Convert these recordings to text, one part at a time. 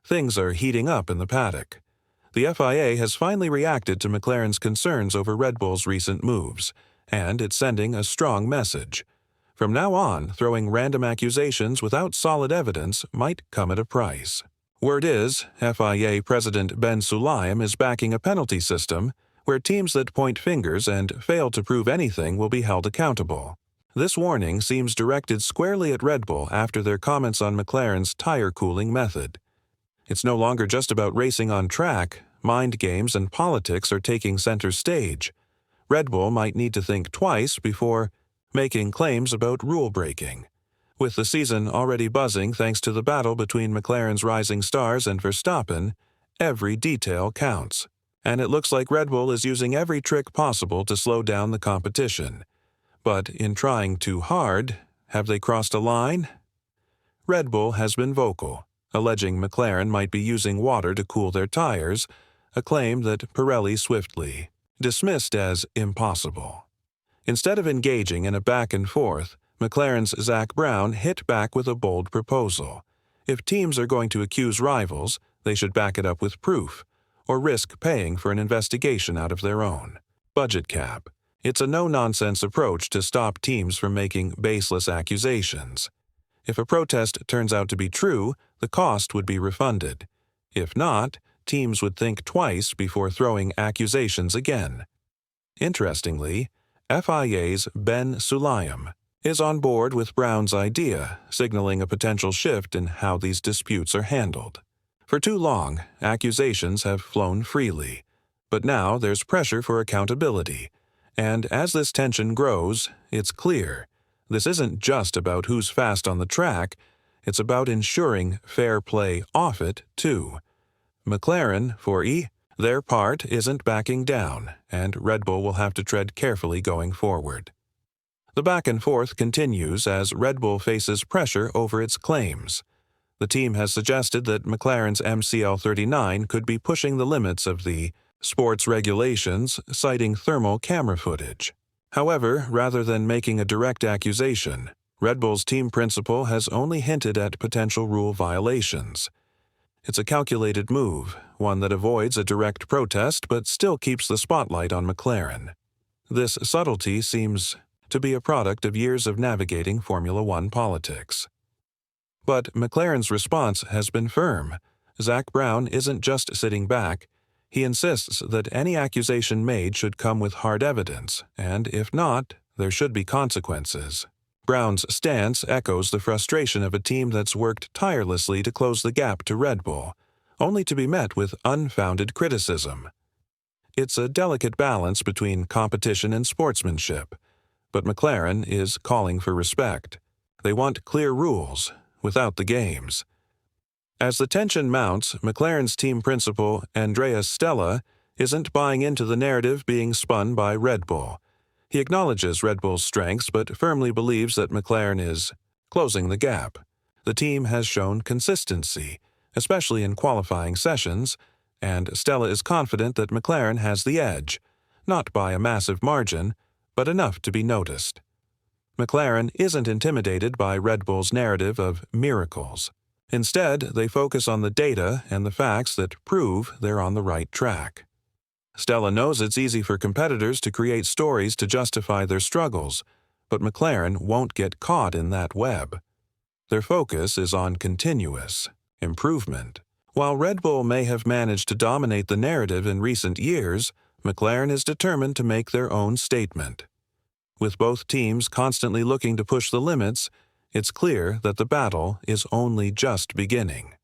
Things are heating up in the paddock. The FIA has finally reacted to McLaren's concerns over Red Bull's recent moves, and it's sending a strong message. From now on, throwing random accusations without solid evidence might come at a price. Word is, FIA President Ben Sulayem is backing a penalty system where teams that point fingers and fail to prove anything will be held accountable. This warning seems directed squarely at Red Bull after their comments on McLaren's tire cooling method. It's no longer just about racing on track. Mind games and politics are taking center stage. Red Bull might need to think twice before making claims about rule breaking. With the season already buzzing thanks to the battle between McLaren's rising stars and Verstappen, every detail counts. And it looks like Red Bull is using every trick possible to slow down the competition. But in trying too hard, have they crossed a line? Red Bull has been vocal, alleging McLaren might be using water to cool their tires, a claim that Pirelli swiftly dismissed as impossible. Instead of engaging in a back-and-forth, McLaren's Zak Brown hit back with a bold proposal. If teams are going to accuse rivals, they should back it up with proof, or risk paying for an investigation out of their own. Budget cap. It's a no-nonsense approach to stop teams from making baseless accusations. If a protest turns out to be true, the cost would be refunded. If not, teams would think twice before throwing accusations again. Interestingly, FIA's Ben Sulayem is on board with Brown's idea, signaling a potential shift in how these disputes are handled. For too long, accusations have flown freely, but now there's pressure for accountability, and as this tension grows, it's clear this isn't just about who's fast on the track, it's about ensuring fair play off it, too. McLaren, their part isn't backing down, and Red Bull will have to tread carefully going forward. The back-and-forth continues as Red Bull faces pressure over its claims. The team has suggested that McLaren's MCL39 could be pushing the limits of the sports regulations, citing thermal camera footage. However, rather than making a direct accusation, Red Bull's team principal has only hinted at potential rule violations. It's a calculated move, one that avoids a direct protest but still keeps the spotlight on McLaren. This subtlety seems to be a product of years of navigating Formula One politics. But McLaren's response has been firm. Zak Brown isn't just sitting back. He insists that any accusation made should come with hard evidence, and if not, there should be consequences. Brown's stance echoes the frustration of a team that's worked tirelessly to close the gap to Red Bull, only to be met with unfounded criticism. It's a delicate balance between competition and sportsmanship, but McLaren is calling for respect. They want clear rules, without the games. As the tension mounts, McLaren's team principal, Andreas Stella, isn't buying into the narrative being spun by Red Bull. He acknowledges Red Bull's strengths but firmly believes that McLaren is closing the gap. The team has shown consistency, especially in qualifying sessions, and Stella is confident that McLaren has the edge, not by a massive margin, but enough to be noticed. McLaren isn't intimidated by Red Bull's narrative of miracles. Instead, they focus on the data and the facts that prove they're on the right track. Stella knows it's easy for competitors to create stories to justify their struggles, but McLaren won't get caught in that web. Their focus is on continuous improvement. While Red Bull may have managed to dominate the narrative in recent years, McLaren is determined to make their own statement. With both teams constantly looking to push the limits, it's clear that the battle is only just beginning.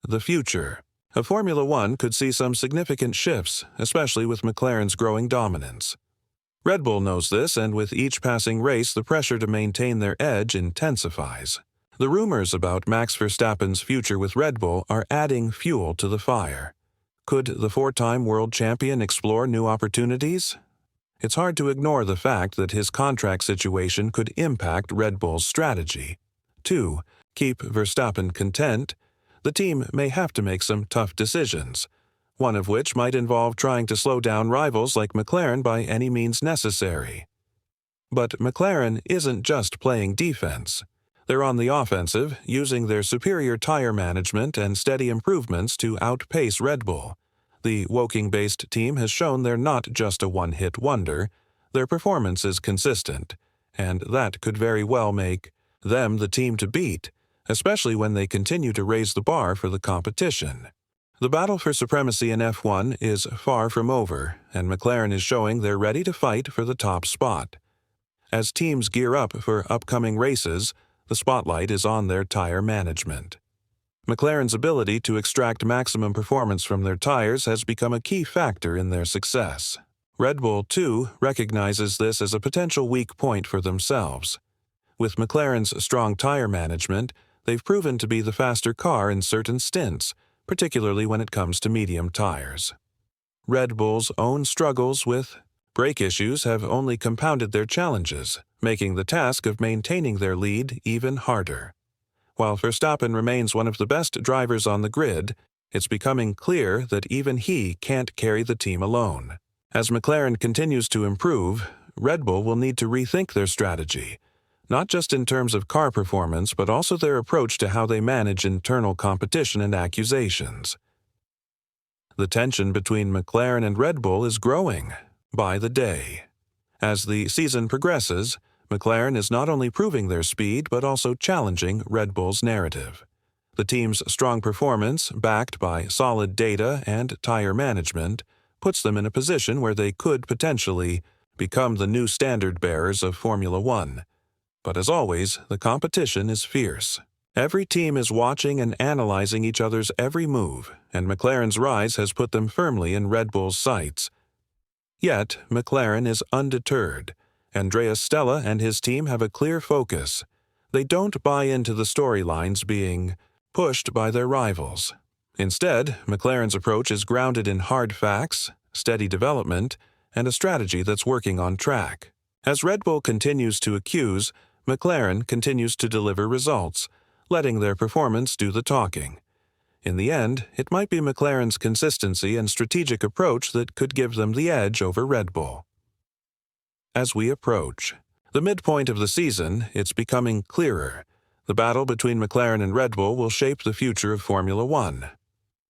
The future of Formula One could see some significant shifts, especially with McLaren's growing dominance. Red Bull knows this, and with each passing race, the pressure to maintain their edge intensifies. The rumors about Max Verstappen's future with Red Bull are adding fuel to the fire. Could the four-time world champion explore new opportunities? It's hard to ignore the fact that his contract situation could impact Red Bull's strategy. To keep Verstappen content, the team may have to make some tough decisions, one of which might involve trying to slow down rivals like McLaren by any means necessary. But McLaren isn't just playing defense. They're on the offensive, using their superior tire management and steady improvements to outpace Red Bull. The Woking-based team has shown they're not just a one-hit wonder. Their performance is consistent, and that could very well make them the team to beat, especially when they continue to raise the bar for the competition. The battle for supremacy in F1 is far from over, and McLaren is showing they're ready to fight for the top spot. As teams gear up for upcoming races, the spotlight is on their tire management. McLaren's ability to extract maximum performance from their tires has become a key factor in their success. Red Bull, too, recognizes this as a potential weak point for themselves. With McLaren's strong tire management, they've proven to be the faster car in certain stints, particularly when it comes to medium tires. Red Bull's own struggles with brake issues have only compounded their challenges, making the task of maintaining their lead even harder. While Verstappen remains one of the best drivers on the grid, it's becoming clear that even he can't carry the team alone. As McLaren continues to improve, Red Bull will need to rethink their strategy, not just in terms of car performance, but also their approach to how they manage internal competition and accusations. The tension between McLaren and Red Bull is growing by the day. As the season progresses, McLaren is not only proving their speed but also challenging Red Bull's narrative. The team's strong performance, backed by solid data and tire management, puts them in a position where they could potentially become the new standard bearers of Formula One. But as always, the competition is fierce. Every team is watching and analyzing each other's every move, and McLaren's rise has put them firmly in Red Bull's sights. Yet, McLaren is undeterred. Andrea Stella and his team have a clear focus. They don't buy into the storylines being pushed by their rivals. Instead, McLaren's approach is grounded in hard facts, steady development, and a strategy that's working on track. As Red Bull continues to accuse, McLaren continues to deliver results, letting their performance do the talking. In the end, it might be McLaren's consistency and strategic approach that could give them the edge over Red Bull. As we approach the midpoint of the season, it's becoming clearer. The battle between McLaren and Red Bull will shape the future of Formula One.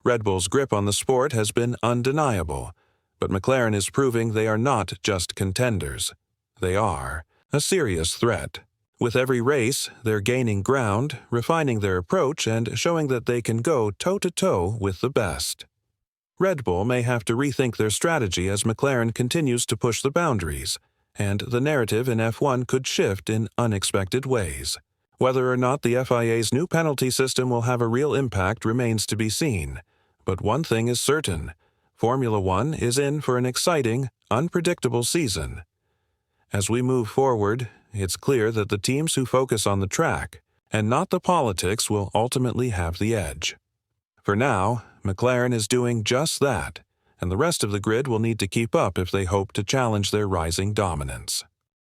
Red Bull's grip on the sport has been undeniable, but McLaren is proving they are not just contenders. They are a serious threat. With every race, they're gaining ground, refining their approach, and showing that they can go toe-to-toe with the best. Red Bull may have to rethink their strategy as McLaren continues to push the boundaries, and the narrative in F1 could shift in unexpected ways. Whether or not the FIA's new penalty system will have a real impact remains to be seen. But one thing is certain: Formula One is in for an exciting, unpredictable season. As we move forward, it's clear that the teams who focus on the track, and not the politics, will ultimately have the edge. For now, McLaren is doing just that, and the rest of the grid will need to keep up if they hope to challenge their rising dominance.